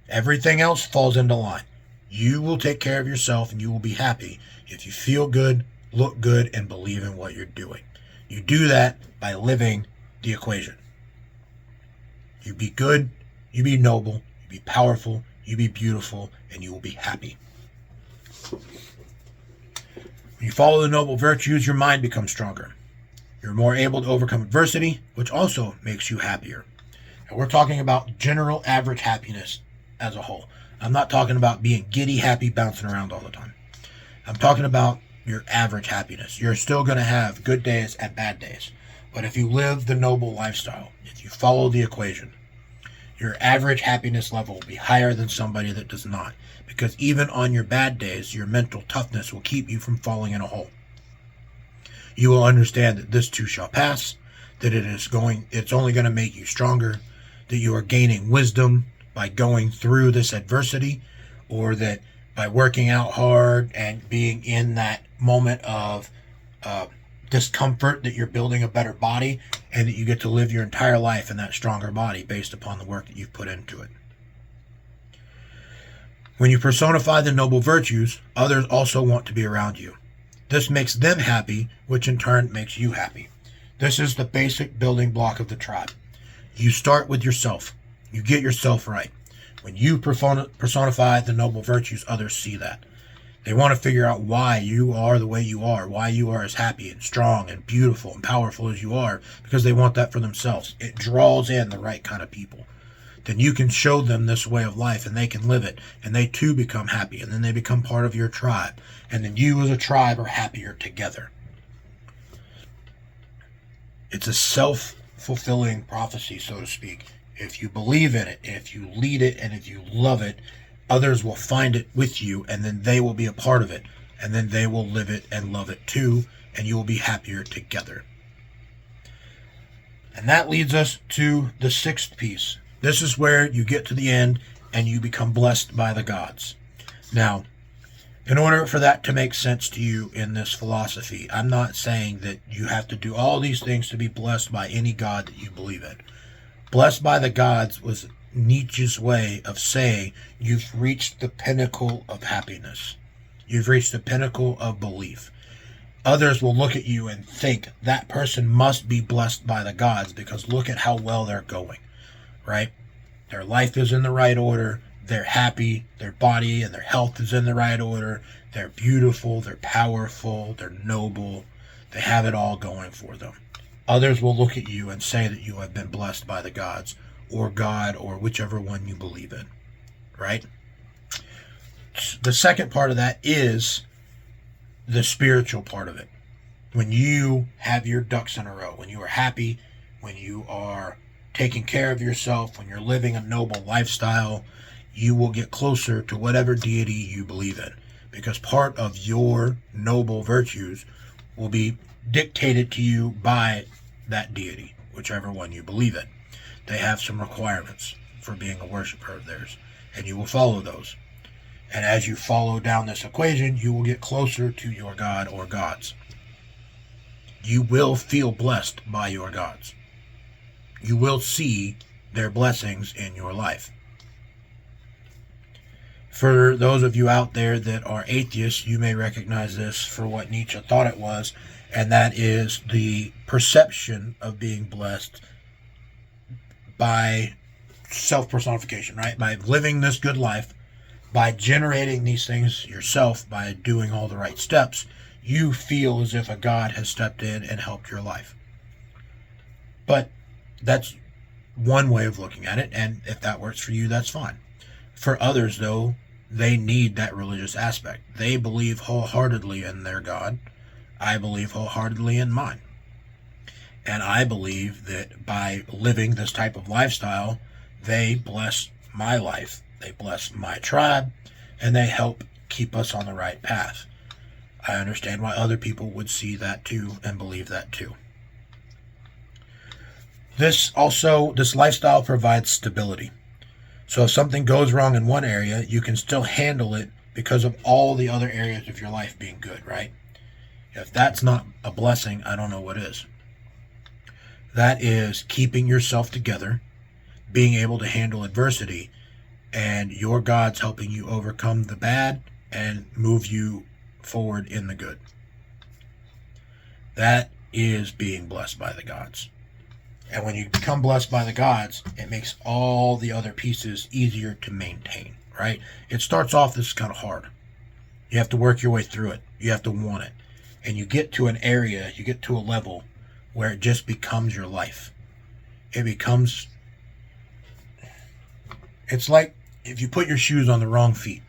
Everything else falls into line. You will take care of yourself and you will be happy if you feel good, look good, and believe in what you're doing. You do that by living the equation. You be good, you be noble, you be powerful, you be beautiful, and you will be happy. When you follow the noble virtues, your mind becomes stronger. You're more able to overcome adversity, which also makes you happier. And we're talking about general average happiness as a whole. I'm not talking about being giddy, happy, bouncing around all the time. I'm talking about your average happiness. You're still going to have good days and bad days. But if you live the noble lifestyle, if you follow the equation, your average happiness level will be higher than somebody that does not. Because even on your bad days, your mental toughness will keep you from falling in a hole. You will understand that this too shall pass, that it's only going to make you stronger, that you are gaining wisdom by going through this adversity, or that by working out hard and being in that moment of discomfort, that you're building a better body and that you get to live your entire life in that stronger body based upon the work that you've put into it. When you personify the noble virtues, others also want to be around you. This makes them happy, which in turn makes you happy. This is the basic building block of the tribe. You start with yourself. You get yourself right. When you personify the noble virtues, others see that. They want to figure out why you are the way you are, why you are as happy and strong and beautiful and powerful as you are, because they want that for themselves. It draws in the right kind of people. Then you can show them this way of life and they can live it, and they too become happy, and then they become part of your tribe, and then you as a tribe are happier together. It's a self-fulfilling prophecy, so to speak. If you believe in it, if you lead it, and if you love it, others will find it with you, and then they will be a part of it, and then they will live it and love it too, and you will be happier together. And that leads us to the 6th piece. This is where you get to the end and you become blessed by the gods. Now, in order for that to make sense to you in this philosophy, I'm not saying that you have to do all these things to be blessed by any god that you believe in. Blessed by the gods was Nietzsche's way of saying you've reached the pinnacle of happiness. You've reached the pinnacle of belief. Others will look at you and think that person must be blessed by the gods because look at how well they're going, right? Their life is in the right order. They're happy. Their body and their health is in the right order. They're beautiful. They're powerful. They're noble. They have it all going for them. Others will look at you and say that you have been blessed by the gods or God or whichever one you believe in, right? The second part of that is the spiritual part of it. When you have your ducks in a row, when you are happy, when you are taking care of yourself, when you're living a noble lifestyle, you will get closer to whatever deity you believe in, because part of your noble virtues will be dictated to you by that deity, whichever one you believe in. They have some requirements for being a worshiper of theirs, and you will follow those. And as you follow down this equation, you will get closer to your god or gods. You will feel blessed by your gods. You will see their blessings in your life. For those of you out there that are atheists, you may recognize this for what Nietzsche thought it was, and that is the perception of being blessed by self-personification, right? By living this good life, by generating these things yourself, by doing all the right steps, you feel as if a God has stepped in and helped your life. But that's one way of looking at it, and if that works for you, that's fine. For others, though, they need that religious aspect. They believe wholeheartedly in their God. I believe wholeheartedly in mine. And I believe that by living this type of lifestyle, they bless my life, they bless my tribe, and they help keep us on the right path. I understand why other people would see that too and believe that too. This lifestyle provides stability. So if something goes wrong in one area, you can still handle it because of all the other areas of your life being good, right? If that's not a blessing, I don't know what is. That is keeping yourself together, being able to handle adversity, and your God's helping you overcome the bad and move you forward in the good. That is being blessed by the gods. And when you become blessed by the gods, it makes all the other pieces easier to maintain, right? It starts off, this is kind of hard. You have to work your way through it. You have to want it. And you get to an area, you get to a level where it just becomes your life. It's like if you put your shoes on the wrong feet,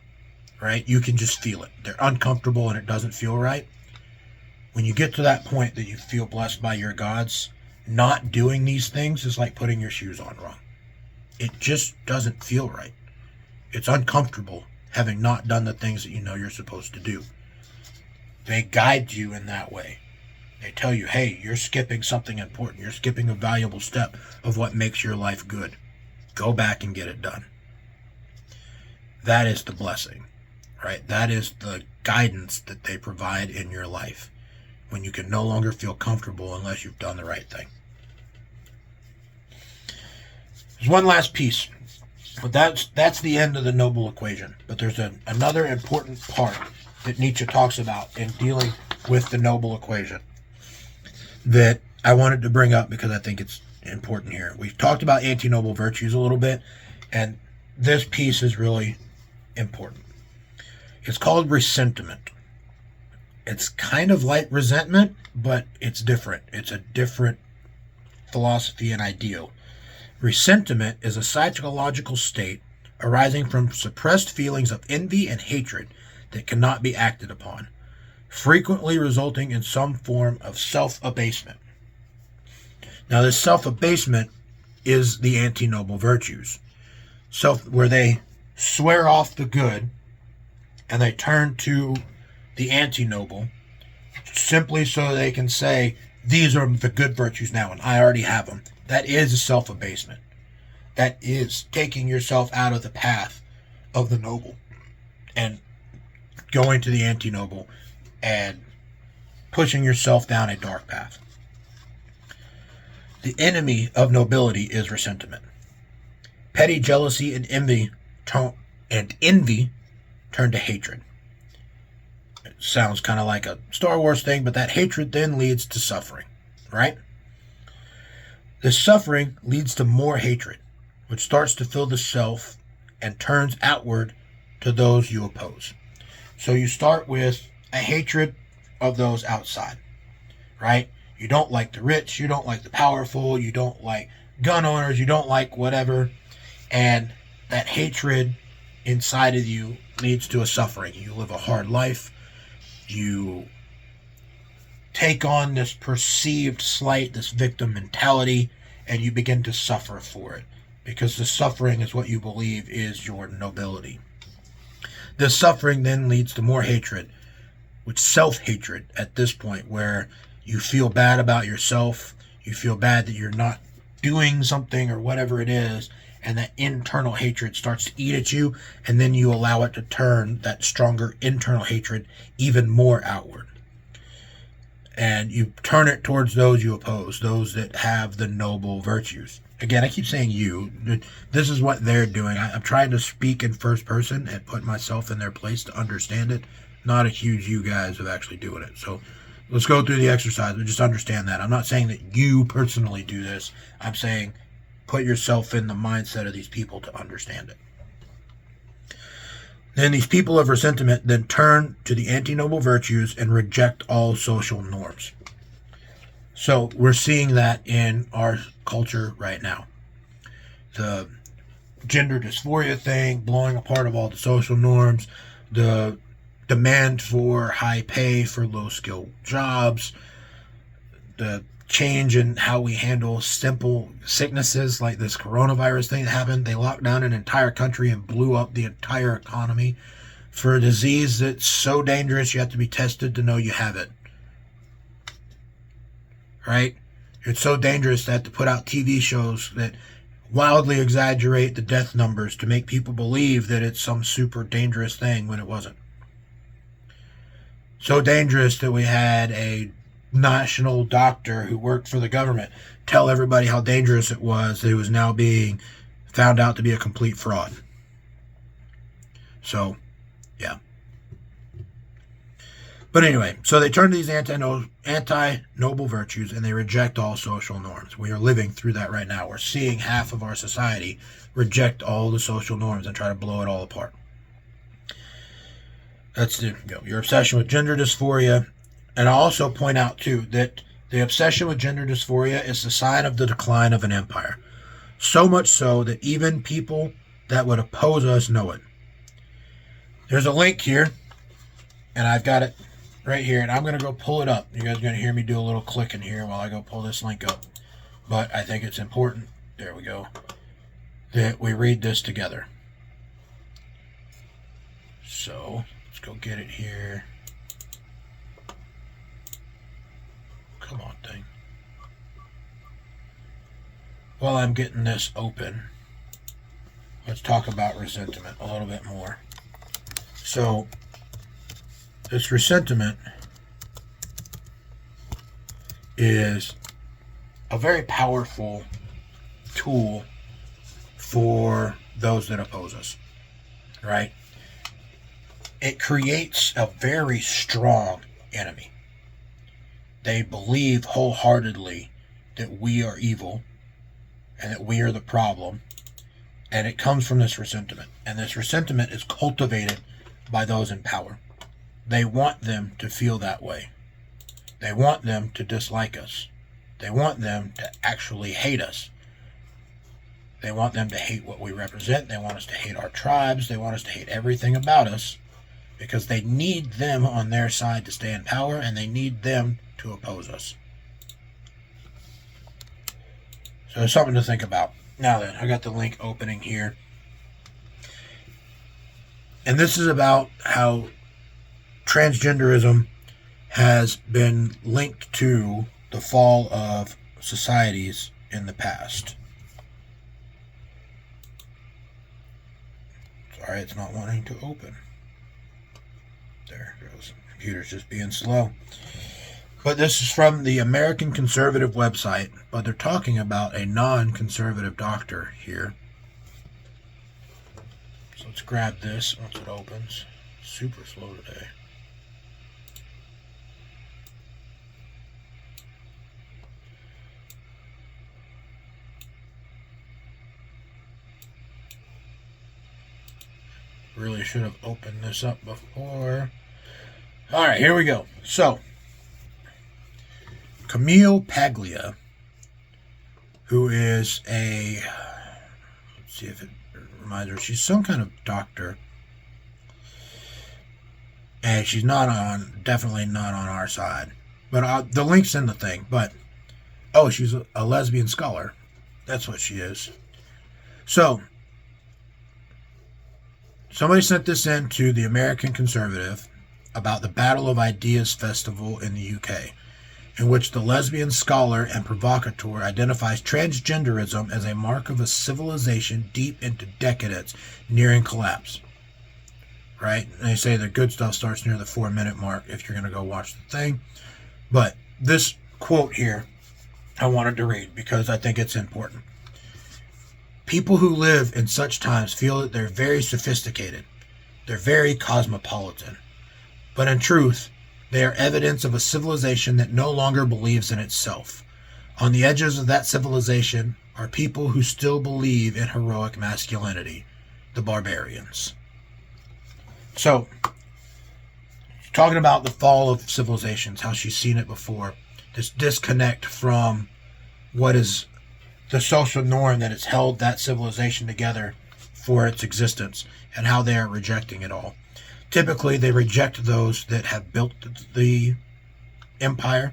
right? You can just feel it. They're uncomfortable and it doesn't feel right. When you get to that point that you feel blessed by your gods, not doing these things is like putting your shoes on wrong. It just doesn't feel right. It's uncomfortable having not done the things that you know you're supposed to do. They guide you in that way. They tell you, hey, you're skipping something important. You're skipping a valuable step of what makes your life good. Go back and get it done. That is the blessing, right? That is the guidance that they provide in your life when you can no longer feel comfortable unless you've done the right thing. There's one last piece, but that's the end of the noble equation. But there's another important part that Nietzsche talks about in dealing with the noble equation that I wanted to bring up because I think it's important here. We've talked about anti-noble virtues a little bit, and this piece is really important. It's called resentment. It's kind of like resentment, but it's different. It's a different philosophy and ideal. Resentment is a psychological state arising from suppressed feelings of envy and hatred that cannot be acted upon, frequently resulting in some form of self-abasement. Now, this self-abasement is the anti-noble virtues. Where they swear off the good and they turn to the anti-noble simply so they can say, these are the good virtues now and I already have them. That is a self-abasement. That is taking yourself out of the path of the noble and going to the anti-noble and pushing yourself down a dark path. The enemy of nobility is resentment. Petty jealousy and envy turn to hatred. It sounds kind of like a Star Wars thing, but that hatred then leads to suffering, right? This suffering leads to more hatred, which starts to fill the self and turns outward to those you oppose. So you start with a hatred of those outside, right? You don't like the rich, you don't like the powerful, you don't like gun owners, you don't like whatever. And that hatred inside of you leads to a suffering. You live a hard life. You take on this perceived slight, this victim mentality, and you begin to suffer for it because the suffering is what you believe is your nobility. This suffering then leads to more hatred, which self-hatred at this point, where you feel bad about yourself, you feel bad that you're not doing something or whatever it is, and that internal hatred starts to eat at you, and then you allow it to turn that stronger internal hatred even more outward. And you turn it towards those you oppose, those that have the noble virtues. again, I keep saying you. This is what they're doing. I'm trying to speak in first person and put myself in their place to understand it. Not a huge you guys of actually doing it. So let's go through the exercise and just understand that. I'm not saying that you personally do this. I'm saying put yourself in the mindset of these people to understand it. Then these people of resentment then turn to the anti-noble virtues and reject all social norms. So we're seeing that in our culture right now. The gender dysphoria thing, blowing apart of all the social norms, the demand for high pay for low-skill jobs, the change in how we handle simple sicknesses like this coronavirus thing that happened. They locked down an entire country and blew up the entire economy for a disease that's so dangerous you have to be tested to know you have it. Right? It's so dangerous that to put out TV shows that wildly exaggerate the death numbers to make people believe that it's some super dangerous thing when it wasn't. So dangerous that we had a national doctor who worked for the government tell everybody how dangerous it was that it was now being found out to be a complete fraud. So, yeah. But anyway, so they turn to these anti-noble virtues and they reject all social norms. We are living through that right now. We're seeing half of our society reject all the social norms and try to blow it all apart. That's your obsession with gender dysphoria. And I'll also point out, too, that the obsession with gender dysphoria is the sign of the decline of an empire. So much so that even people that would oppose us know it. There's a link here, and I've got it right here, and I'm going to go pull it up. You guys are going to hear me do a little clicking here while I go pull this link up. But I think it's important, there we go, that we read this together. So, let's go get it here. Come on, thing. While I'm getting this open, let's talk about resentment a little bit more. So, this resentment is a very powerful tool for those that oppose us, right? It creates a very strong enemy. They believe wholeheartedly that we are evil and that we are the problem. And it comes from this resentment. And this resentment is cultivated by those in power. They want them to feel that way. They want them to dislike us. They want them to actually hate us. They want them to hate what we represent. They want us to hate our tribes. They want us to hate everything about us because they need them on their side to stay in power, and they need them to oppose us. So there's something to think about. Now then, I got the link opening here. And this is about how transgenderism has been linked to the fall of societies in the past. Sorry, it's not wanting to open. There it goes. The computer's just being slow. But this is from the American Conservative website, but they're talking about a non-conservative doctor here. So let's grab this once it opens. Super slow today. Really should have opened this up before. All right, here we go. So, Camille Paglia, who is let's see if it reminds her, she's some kind of doctor. And she's definitely not on our side. But the link's in the thing. But, she's a lesbian scholar. That's what she is. So, somebody sent this in to the American Conservative about the Battle of Ideas Festival in the UK, in which the lesbian scholar and provocateur identifies transgenderism as a mark of a civilization deep into decadence, nearing collapse. Right? And they say the good stuff starts near the 4-minute mark if you're going to go watch the thing. But this quote here, I wanted to read because I think it's important. People who live in such times feel that they're very sophisticated. They're very cosmopolitan. But in truth, they are evidence of a civilization that no longer believes in itself. On the edges of that civilization are people who still believe in heroic masculinity, the barbarians. So, talking about the fall of civilizations, how she's seen it before, this disconnect from what is the social norm that has held that civilization together for its existence, and how they are rejecting it all. Typically, they reject those that have built the empire,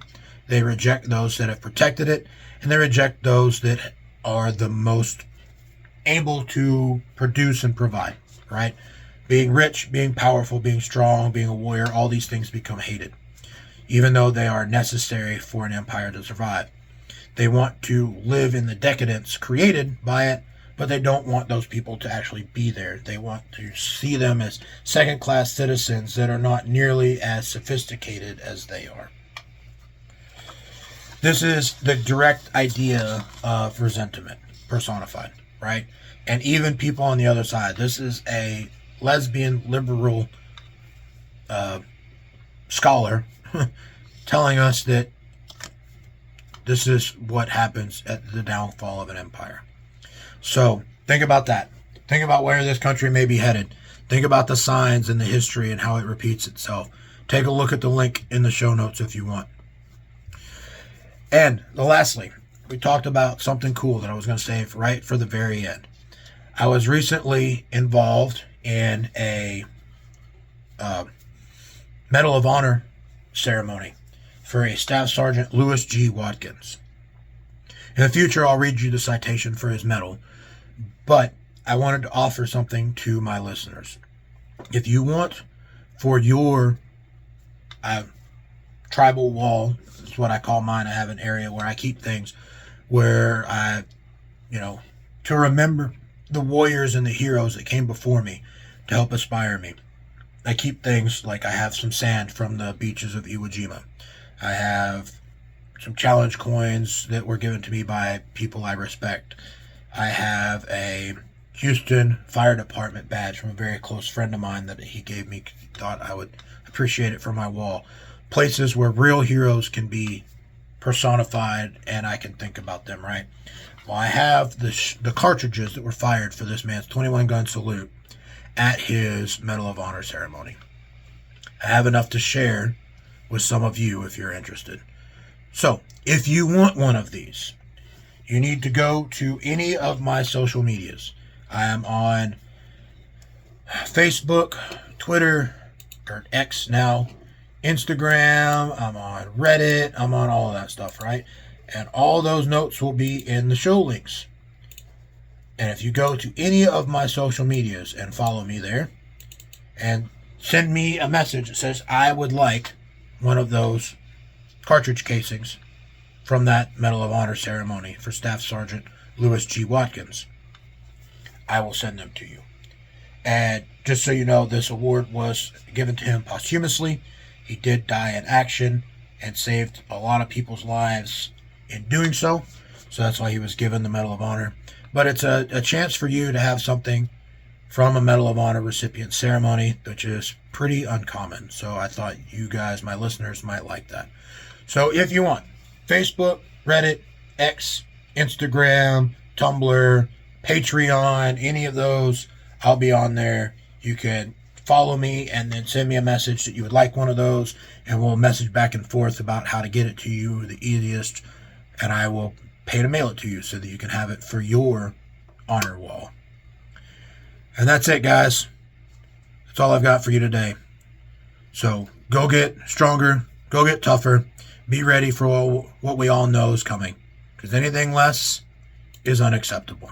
they reject those that have protected it, and they reject those that are the most able to produce and provide, right? Being rich, being powerful, being strong, being a warrior, all these things become hated, even though they are necessary for an empire to survive. They want to live in the decadence created by it, but they don't want those people to actually be there. They want to see them as second-class citizens that are not nearly as sophisticated as they are. This is the direct idea of resentment personified, right? And even people on the other side. This is a lesbian liberal scholar telling us that this is what happens at the downfall of an empire. So think about that. Think about where this country may be headed. Think about the signs and the history and how it repeats itself. Take a look at the link in the show notes if you want. And lastly, we talked about something cool that I was going to save right for the very end. I was recently involved in a Medal of Honor ceremony for a Staff Sergeant Lewis G. Watkins. In the future, I'll read you the citation for his medal, but I wanted to offer something to my listeners. If you want for your tribal wall, is what I call mine. I have an area where I keep things where to remember the warriors and the heroes that came before me to help inspire me. I keep things like I have some sand from the beaches of Iwo Jima. I have some challenge coins that were given to me by people I respect. I have a Houston Fire Department badge from a very close friend of mine that he gave me. Thought I would appreciate it for my wall. Places where real heroes can be personified and I can think about them, right? Well, I have the cartridges that were fired for this man's 21 gun salute at his Medal of Honor ceremony. I have enough to share with some of you if you're interested. So, if you want one of these, you need to go to any of my social medias. I am on Facebook, Twitter, or X now, Instagram, I'm on Reddit, I'm on all of that stuff, right? And all those notes will be in the show links. And if you go to any of my social medias and follow me there and send me a message that says I would like one of those cartridge casings from that Medal of Honor ceremony for Staff Sergeant Lewis G. Watkins, I will send them to you. And just so you know, this award was given to him posthumously. He did die in action and saved a lot of people's lives in doing so. So that's why he was given the Medal of Honor. But it's a chance for you to have something from a Medal of Honor recipient ceremony, which is pretty uncommon. So I thought you guys, my listeners, might like that. So if you want, Facebook, Reddit, X, Instagram, Tumblr, Patreon, any of those, I'll be on there. You can follow me and then send me a message that you would like one of those, and we'll message back and forth about how to get it to you the easiest, and I will pay to mail it to you so that you can have it for your honor wall. And that's it, guys. That's all I've got for you today. So go get stronger, go get tougher, be ready for what we all know is coming, because anything less is unacceptable.